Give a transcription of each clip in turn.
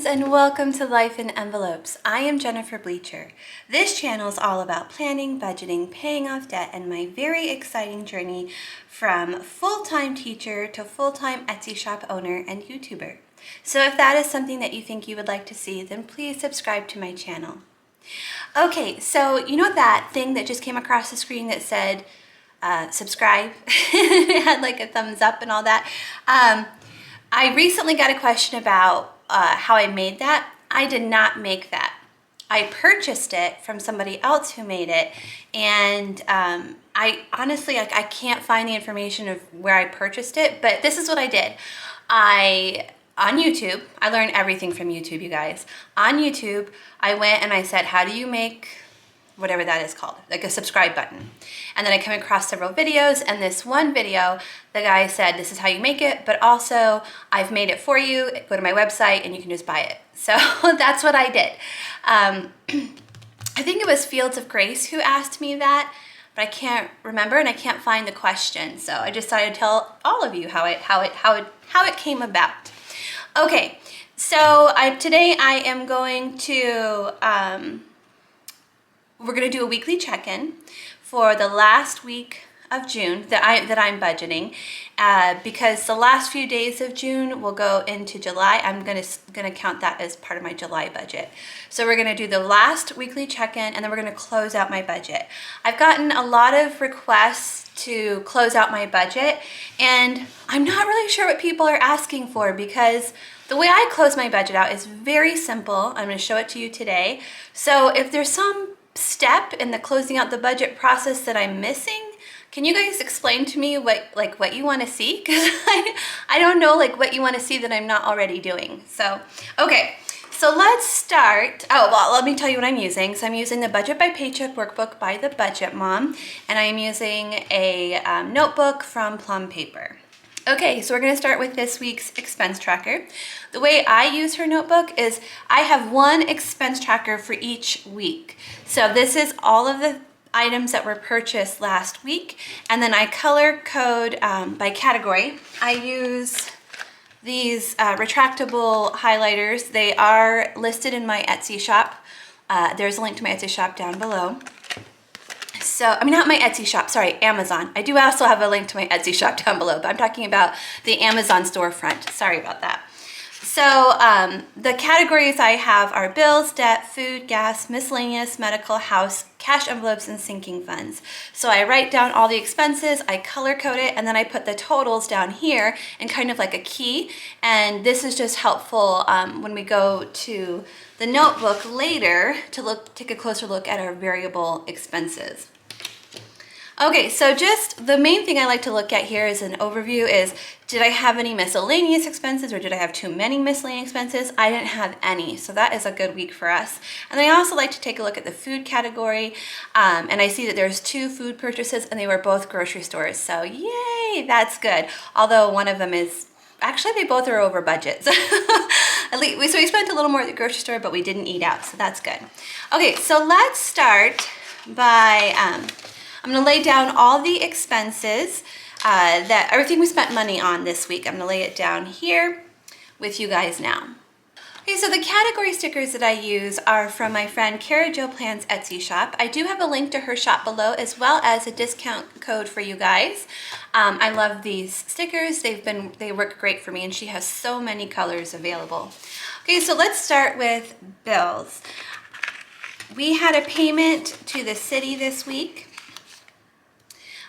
friends, and welcome to Life in Envelopes. I am Jennifer Bleecher. This channel is all about planning, budgeting, paying off debt, and my very exciting journey from full-time teacher to full-time Etsy shop owner and YouTuber. So if that is something that you think you would like to see, then please subscribe to my channel. Okay, so you know that thing that just came across the screen that said subscribe? It had like a thumbs up and all that. I recently got a question about how I made that. I did not make that. I purchased it from somebody else who made it, and I honestly, I can't find the information of where I purchased it, but this is what I did. On YouTube, I learned everything from YouTube, you guys. On YouTube, I went and I said, how do you make whatever that is called, like a subscribe button? And then I came across several videos, and this one video, the guy said, this is how you make it, but also I've made it for you. Go to my website and you can just buy it. So that's what I did. I think it was Fields of Grace who asked me that, but I can't remember and I can't find the question. So I just decided to tell all of you how it came about. Okay, so today I am going to we're going to do a weekly check-in for the last week of June that I'm budgeting, because the last few days of June will go into July. I'm going to count that as part of my July budget. So we're going to do the last weekly check-in, and then we're going to close out my budget. I've gotten a lot of requests to close out my budget, and I'm not really sure what people are asking for, because the way I close my budget out is very simple. I'm going to show it to you today. So if there's some step in the closing out the budget process that I'm missing, can you guys explain to me what you want to see? Because I don't know what you want to see that I'm not already doing. So okay, so let's start. Oh, well, let me tell you what I'm using. So I'm using the Budget by Paycheck workbook by the Budget Mom, and I'm using a notebook from Plum Paper. Okay, so we're going to start with this week's expense tracker. The way I use her notebook is I have one expense tracker for each week. So this is all of the items that were purchased last week, and then I color code by category. I use these retractable highlighters. They are listed in my Etsy shop. There's a link to my Etsy shop down below. So, I mean, not my Etsy shop, sorry, Amazon. I do also have a link to my Etsy shop down below, but I'm talking about the Amazon storefront. Sorry about that. So, the categories I have are bills, debt, food, gas, miscellaneous, medical, house, cash envelopes, and sinking funds. So I write down all the expenses, I color code it, and then I put the totals down here in kind of like a key. And this is just helpful when we go to the notebook later to take a closer look at our variable expenses. Okay, so just the main thing I like to look at here as an overview is, did I have any miscellaneous expenses, or did I have too many miscellaneous expenses? I didn't have any, so that is a good week for us. And I also like to take a look at the food category, and I see that there's 2 food purchases, and they were both grocery stores, so yay, that's good. Although one of them is, actually they both are over budget. At least, so we spent a little more at the grocery store, but we didn't eat out, so that's good. Okay, so let's start by, I'm going to lay down all the expenses, that everything we spent money on this week. I'm going to lay it down here with you guys now. Okay, so the category stickers that I use are from my friend Cara Jo Plans Etsy shop. I do have a link to her shop below, as well as a discount code for you guys. I love these stickers. They work great for me, and she has so many colors available. Okay, so let's start with bills. We had a payment to the city this week.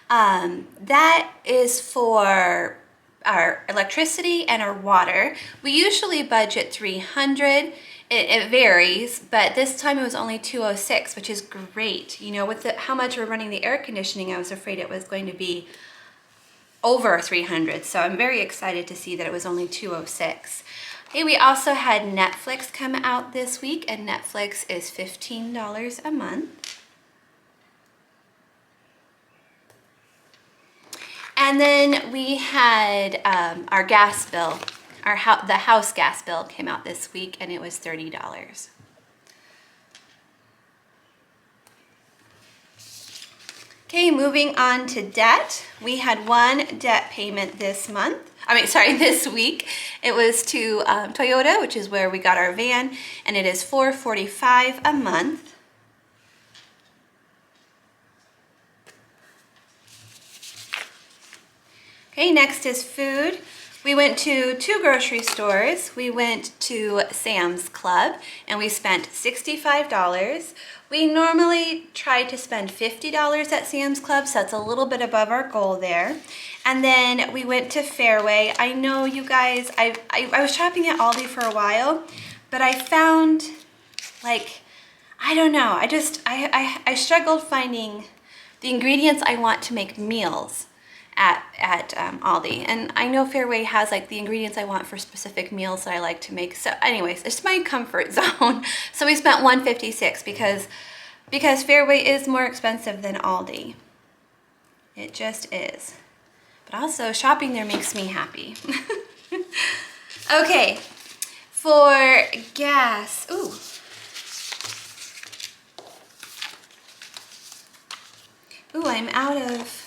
That is for our electricity and our water. We usually budget $300. It varies, but this time it was only $206, which is great. You know, with how much we're running the air conditioning, I was afraid it was going to be over $300. So I'm very excited to see that it was only $206. Okay, we also had Netflix come out this week, and Netflix is $15 a month. And then we had our gas bill, the house gas bill came out this week, and it was $30. Okay, moving on to debt. We had one debt payment this week, It was to Toyota, which is where we got our van, and it is $445 a month. Okay, next is food. We went to 2 grocery stores. We went to Sam's Club and we spent $65. We normally try to spend $50 at Sam's Club, so that's a little bit above our goal there. And then we went to Fairway. I know you guys, I was shopping at Aldi for a while, but I found, like, I don't know, I struggled finding the ingredients I want to make meals at Aldi, and I know Fairway has like the ingredients I want for specific meals that I like to make. So anyways, it's my comfort zone. So we spent $156 because Fairway is more expensive than Aldi. It just is. But also shopping there makes me happy. Okay, for gas, ooh, I'm out of.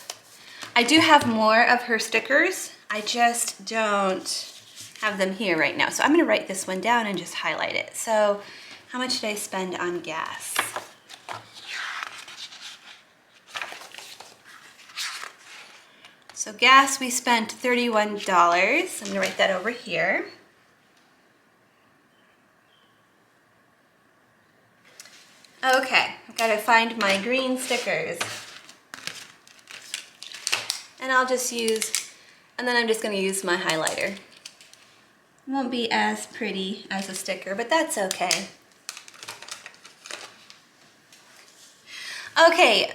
I do have more of her stickers. I just don't have them here right now. So I'm gonna write this one down and just highlight it. So how much did I spend on gas? So gas, we spent $31. I'm gonna write that over here. Okay, I've gotta find my green stickers. And I'll just use, and then I'm just gonna use my highlighter. It won't be as pretty as a sticker, but that's okay. Okay,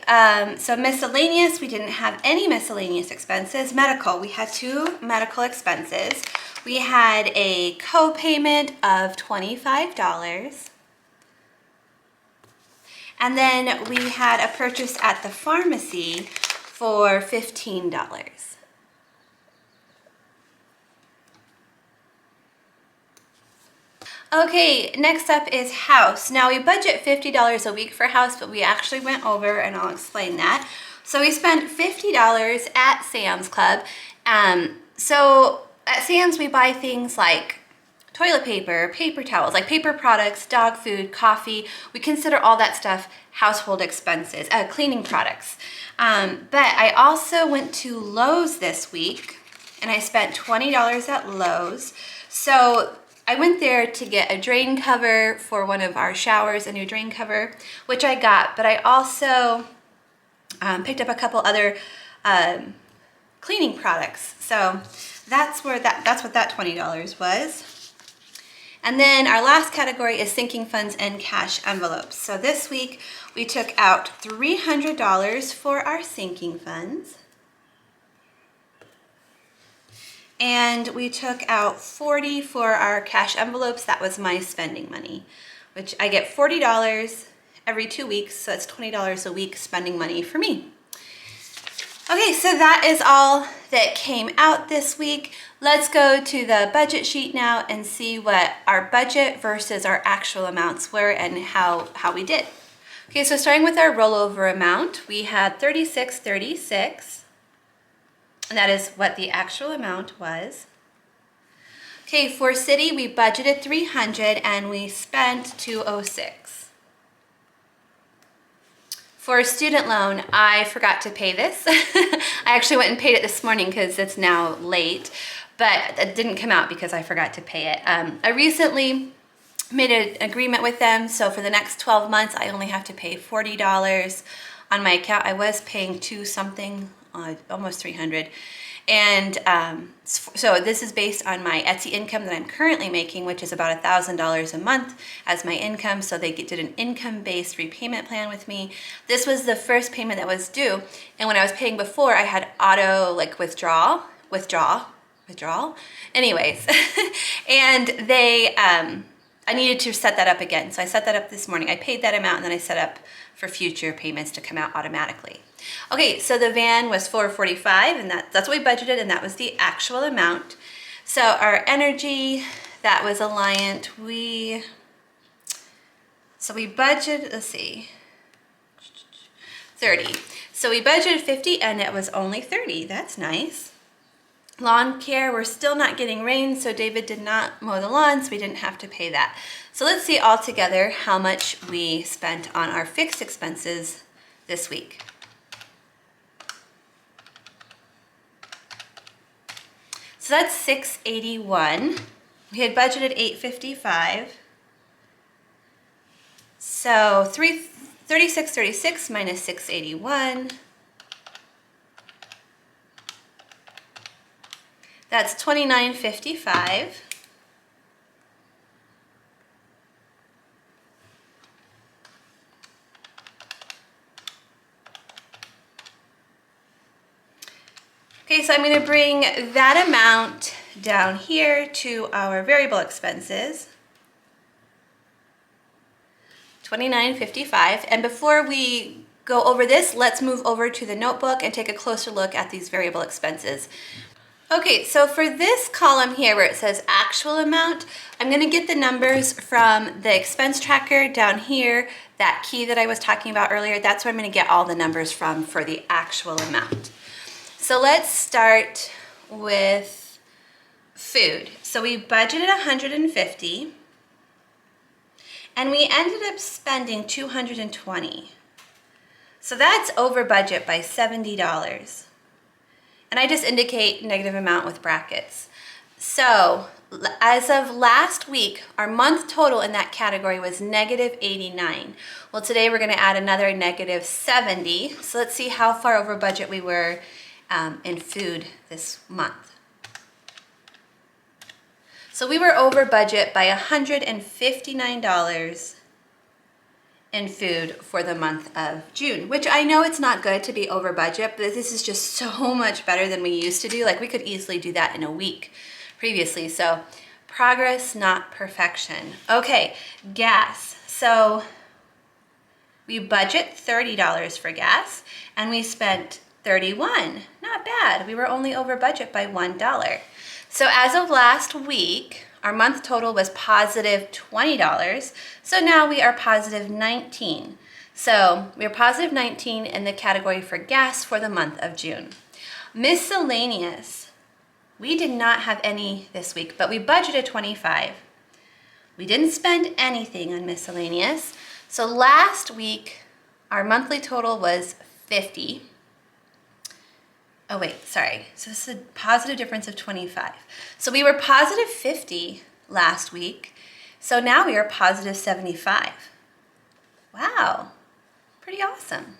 so miscellaneous, we didn't have any miscellaneous expenses. Medical, we had 2 medical expenses. We had a co-payment of $25. And then we had a purchase at the pharmacy for $15. Okay, next up is house. Now we budget $50 a week for house, but we actually went over, and I'll explain that. So we spent $50 at Sam's Club. So at Sam's we buy things like toilet paper, paper towels, like paper products, dog food, coffee. We consider all that stuff household expenses, cleaning products. But I also went to Lowe's this week and I spent $20 at Lowe's. So I went there to get a drain cover for one of our showers, a new drain cover, which I got, but I also picked up a couple other cleaning products. So that's what that $20 was. And then our last category is sinking funds and cash envelopes. So this week we took out $300 for our sinking funds. And we took out $40 for our cash envelopes. That was my spending money, which I get $40 every 2 weeks. So it's $20 a week spending money for me. Okay, so that is all that came out this week. Let's go to the budget sheet now and see what our budget versus our actual amounts were and how we did. Okay, so starting with our rollover amount, we had $36.36, and that is what the actual amount was. Okay, for city, we budgeted $300 and we spent $206. For a student loan, I forgot to pay this. I actually went and paid it this morning because it's now late, but it didn't come out because I forgot to pay it. I recently made an agreement with them, so for the next 12 months, I only have to pay $40 on my account. I was paying $2-something, almost $300. And so this is based on my Etsy income that I'm currently making, which is about $1,000 a month as my income. So they did an income-based repayment plan with me. This was the first payment that was due. And when I was paying before, I had auto withdrawal. Anyways, and they, I needed to set that up again. So I set that up this morning. I paid that amount and then I set up for future payments to come out automatically. Okay, so the van was $445 and that's what we budgeted, and that was the actual amount. So our energy, that was Alliant. We budgeted, let's see, 30. So we budgeted 50 and it was only 30. That's nice. Lawn care, we're still not getting rain, so David did not mow the lawn, so we didn't have to pay that. So let's see all together how much we spent on our fixed expenses this week. So that's $681. We had budgeted $855. So $36.36 minus $681. That's $29.55. Okay, so I'm going to bring that amount down here to our variable expenses. $29.55. And before we go over this, let's move over to the notebook and take a closer look at these variable expenses. Okay, so for this column here where it says actual amount, I'm going to get the numbers from the expense tracker down here, that key that I was talking about earlier. That's where I'm going to get all the numbers from for the actual amount. So let's start with food. So we budgeted $150 and we ended up spending $220. So that's over budget by $70. And I just indicate negative amount with brackets. So as of last week, our month total in that category was negative 89. Well, today we're gonna add another negative 70. So let's see how far over budget we were in food this month. So we were over budget by $159 in food for the month of June, which I know it's not good to be over budget, but this is just so much better than we used to do. Like we could easily do that in a week previously. So progress, not perfection. Okay, gas. So we budget $30 for gas and we spent $31. Not bad. We were only over budget by $1. So as of last week, our month total was positive $20. So now we are positive 19. So we are positive 19 in the category for gas for the month of June. Miscellaneous. We did not have any this week, but we budgeted 25. We didn't spend anything on miscellaneous. So last week, our monthly total was 50. Oh wait, sorry. So this is a positive difference of 25. So we were positive 50 last week. So now we are positive 75. Wow, pretty awesome.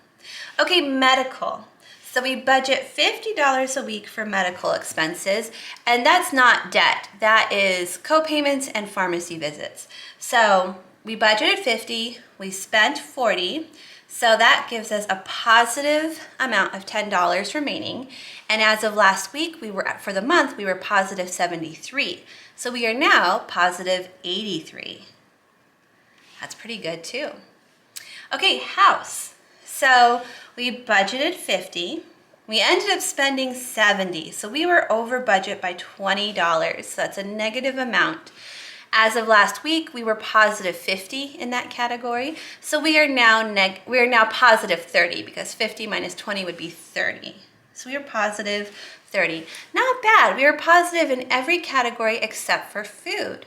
Okay, medical. So we budget $50 a week for medical expenses, and that's not debt. That is co-payments and pharmacy visits. So we budgeted 50, we spent 40. So that gives us a positive amount of $10 remaining. And as of last week, for the month, we were positive 73. So we are now positive 83. That's pretty good too. Okay, house. So we budgeted 50. We ended up spending 70. So we were over budget by $20. So that's a negative amount. As of last week, we were positive 50 in that category. So we are now positive 30 because 50 minus 20 would be 30. So we are positive 30. Not bad. We are positive in every category except for food.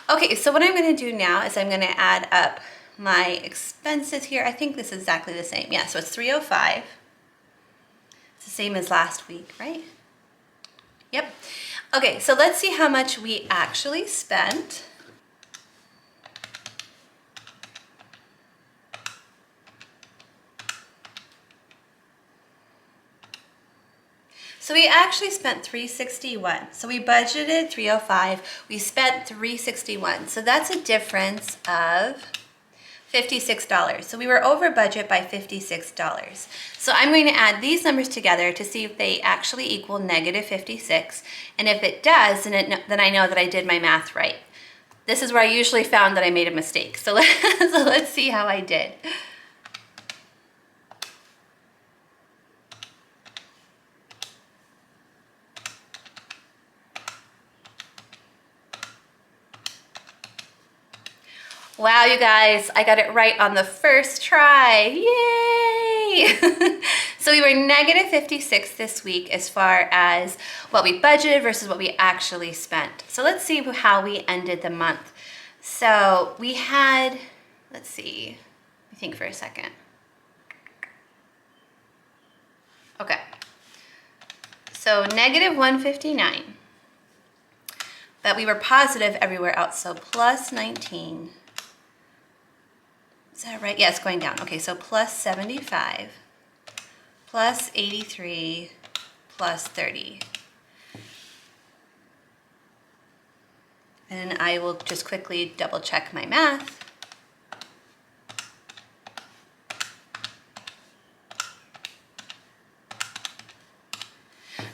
Okay, so what I'm going to do now is I'm going to add up my expenses here. I think this is exactly the same. Yeah, so it's 305. It's the same as last week, right? Yep. Okay, so let's see how much we actually spent. So we actually spent $361. So we budgeted $305. We spent $361. So that's a difference of $56. So we were over budget by $56. So I'm going to add these numbers together to see if they actually equal negative 56. And if it does, then I know that I did my math right. This is where I usually found that I made a mistake. So let's see how I did. Wow, you guys, I got it right on the first try. Yay! So we were negative 56 this week as far as what we budgeted versus what we actually spent. So let's see how we ended the month. So we had, let's see, let me think for a second. Okay, so negative 159, but we were positive everywhere else, so plus 19. Is that right? Yeah, it's going down. Okay, so plus 75, plus 83, plus 30. And I will just quickly double check my math.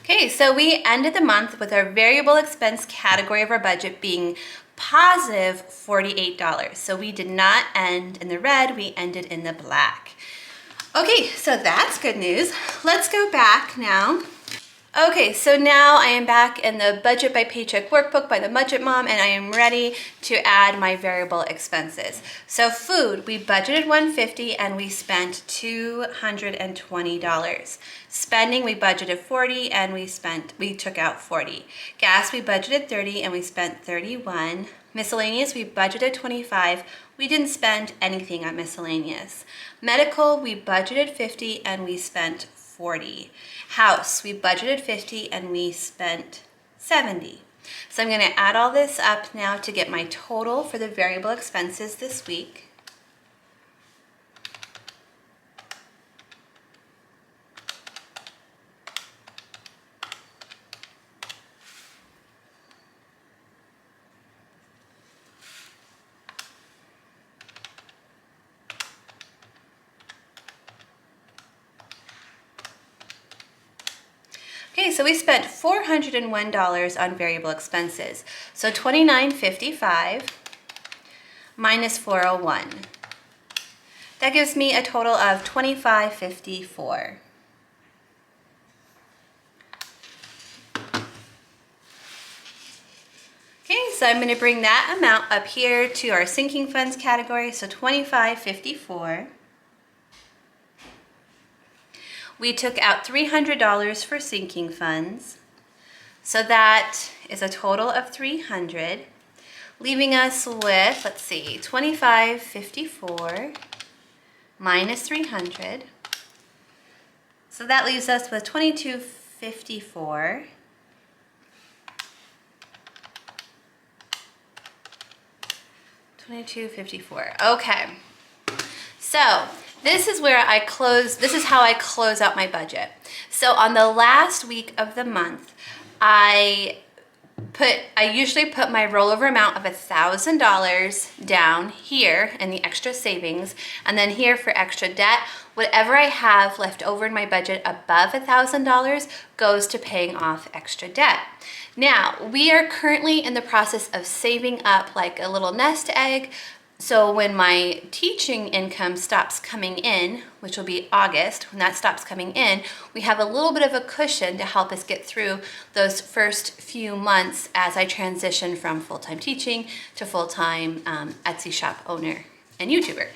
Okay, so we ended the month with our variable expense category of our budget being positive $48. So we did not end in the red, we ended in the black. Okay, so that's good news. Let's go back now. Okay, so now I am back in the Budget by Paycheck workbook by the Budget Mom, and I am ready to add my variable expenses. So food, we budgeted $150 and we spent $220. Spending, we budgeted $40 and we took out $40. Gas, we budgeted $30 and we spent $31. Miscellaneous, we budgeted $25. We didn't spend anything on miscellaneous. Medical, we budgeted $50 and we spent $40. House, we budgeted $50 and we spent $70. So I'm going to add all this up now to get my total for the variable expenses this week. Okay, so we spent $401 on variable expenses. So $29.55 minus 401. That gives me a total of $25.54. Okay, so I'm going to bring that amount up here to our sinking funds category, so $25.54. We took out $300 for sinking funds, so that is a total of $300, leaving us with, let's see, $25.54 minus $300. So that leaves us with $22.54. $22.54. Okay. So this is where this is how I close out my budget. So on the last week of the month, I usually put my rollover amount of $1,000 down here in the extra savings, and then here for extra debt. Whatever I have left over in my budget above $1,000 goes to paying off extra debt. Now, we are currently in the process of saving up like a little nest egg. So when my teaching income stops coming in, which will be August, when that stops coming in, we have a little bit of a cushion to help us get through those first few months as I transition from full-time teaching to full-time Etsy shop owner and YouTuber.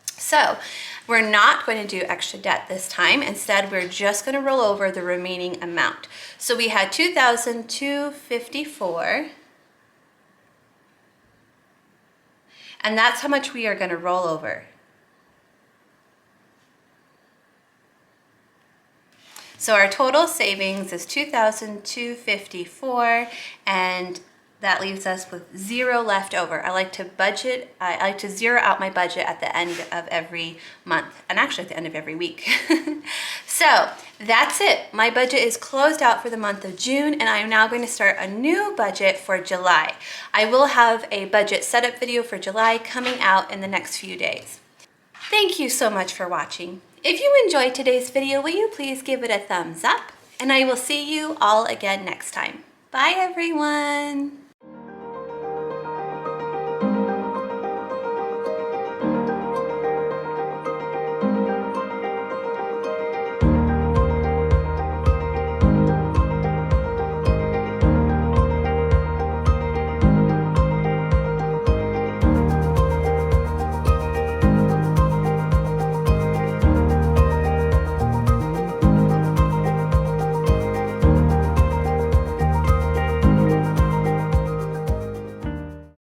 So we're not going to do extra debt this time. Instead, we're just going to roll over the remaining amount. So we had $2,254. And that's how much we are going to roll over. So our total savings is $2,254, and that leaves us with $0 left over. I like to zero out my budget at the end of every month, and actually at the end of every week. So that's it. My budget is closed out for the month of June, and I am now going to start a new budget for July. I will have a budget setup video for July coming out in the next few days. Thank you so much for watching. If you enjoyed today's video, will you please give it a thumbs up? And I will see you all again next time. Bye, everyone.